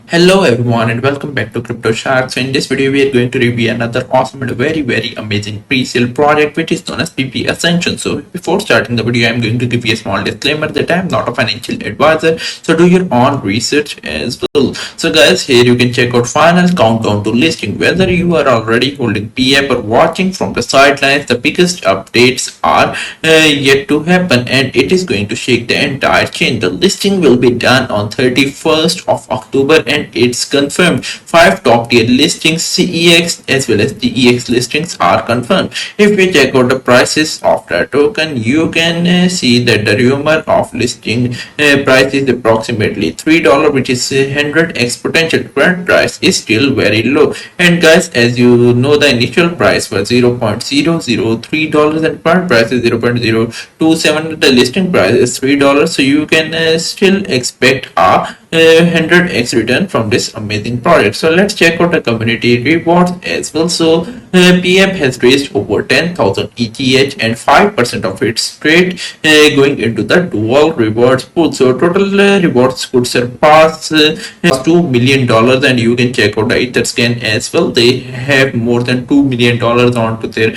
Hello everyone and welcome back to Crypto Shark. So in this video we are going to review another awesome and very amazing pre-sale project which is known as Pepe Ascension. So before starting the video, I'm going to give you a small disclaimer that I'm not a financial advisor, so do your own research as well. So guys, here you can check out final countdown to listing. Whether you are already holding PEAP or watching from the sidelines, the biggest updates are yet to happen and it is going to shake the entire chain. The listing will be done on 31st of October and it's confirmed. 5 top tier listings, CEX as well as DEX listings are confirmed. If we check out the prices of the token, you can see that the rumor of listing price is approximately $3, which is 100x potential. Current price is still very low. And guys, as you know, the initial price was $0.003 and current price is 0.027. The listing price is $3, so you can still expect a 100x return from this amazing project. So let's check out the community rewards as well. So PEAP has raised over 10,000 ETH and 5% of its trade going into the dual rewards pool. So total rewards could surpass $2 million, and you can check out the Etherscan as well. They have more than $2 million onto their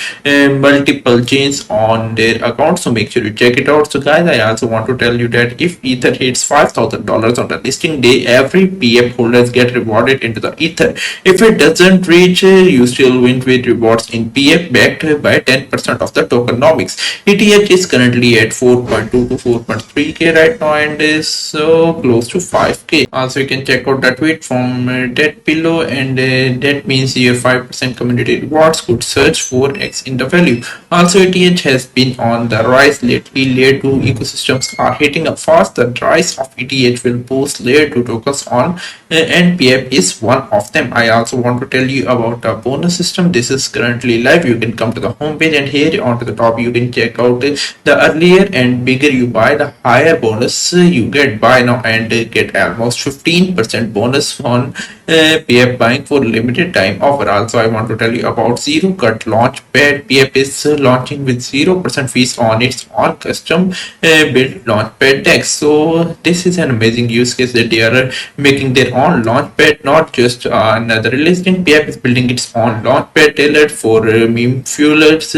multiple chains on their account, so make sure you check it out. So guys, I also want to tell you that if Ether hits $5,000 on the listing day, every PEAP holders get rewarded into the Ether. If it doesn't reach, you still win with rewards in PEAP backed by 10% of the tokenomics. ETH is currently at 4.2 to 4.3k right now and is so close to 5k. Also, you can check out the tweet from that below, and that means your 5% community rewards could surge 4x in the value. Also, ETH has been on the rise lately. Layer 2 ecosystems are hitting up fast. The rise of ETH will boost Layer 2 tokens on and PEAP is one of them. I also want to tell you about the bonus system. This is currently live. You can come to the home page and here onto the top you can check out the earlier and bigger you buy, the higher bonus you get. Buy now and get almost 15% bonus on PEAP buying for limited time offer. Also, I want to tell you about zero cut launchpad. PEAP is launching with 0% fees on its own custom built launchpad deck. So this is an amazing use case that they are making their own launchpad, not just another listing. PEAP is building its own launchpad tailored for meme fuelers,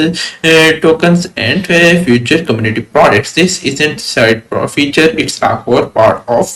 tokens and future community products. This isn't side feature, it's a core part of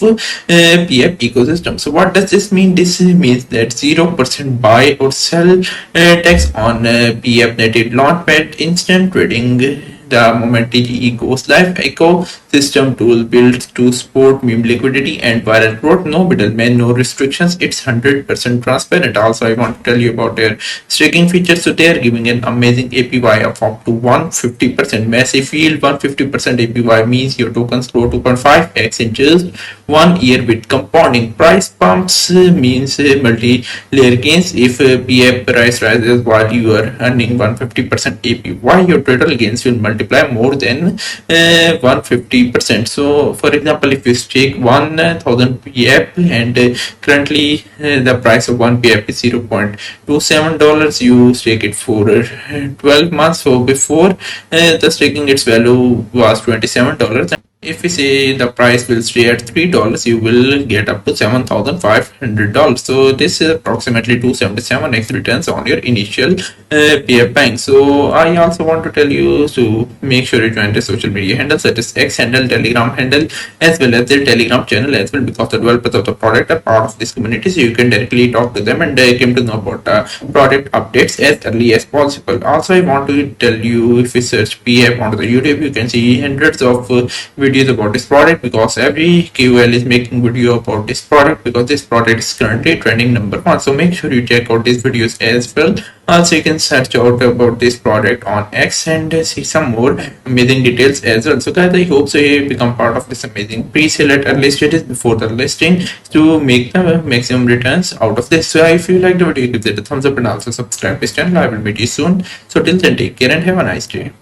PEAP ecosystem. So what does this mean? This means that 0% buy or sell tax on PEAP native launchpad, instant trading the moment TGE goes live. Ecosystem tool built to support meme liquidity and viral growth. No middleman, no restrictions. It's 100% transparent. Also, I want to tell you about their staking features. So they are giving an amazing APY of up to 150%. Massive yield. 150% APY means your tokens grow 2.5x in just 1 year with compounding. Price pumps means multi-layer gains. If PEAP price rises while you are earning 150% APY, your total gains will multiply more than 150%. So for example, if you stake 1000 PEAP and currently the price of 1 PEAP is $0.27, you stake it for 12 months. So before the staking, its value was $27. If we say the price will stay at $3, you will get up to $7,500. So this is approximately 277x returns on your initial PEAP bank. So I also want to tell you to make sure you join the social media handles, such as X handle, Telegram handle, as well as their Telegram channel as well, because the developers of the product are part of this community, so you can directly talk to them and came to know about product updates as early as possible. Also, I want to tell you, if you search PEAP onto the YouTube, you can see hundreds of videos about this product, because every KOL is making video about this product, because this product is currently trending number 1. So make sure you check out these videos as well. Also, you can search out about this product on X and see some more amazing details as well. So guys, I hope so you become part of this amazing pre-sale at early stages before the listing to make the maximum returns out of this. So if you like the video, give it a thumbs up and also subscribe to this channel. I will meet you soon. So till then, take care and have a nice day.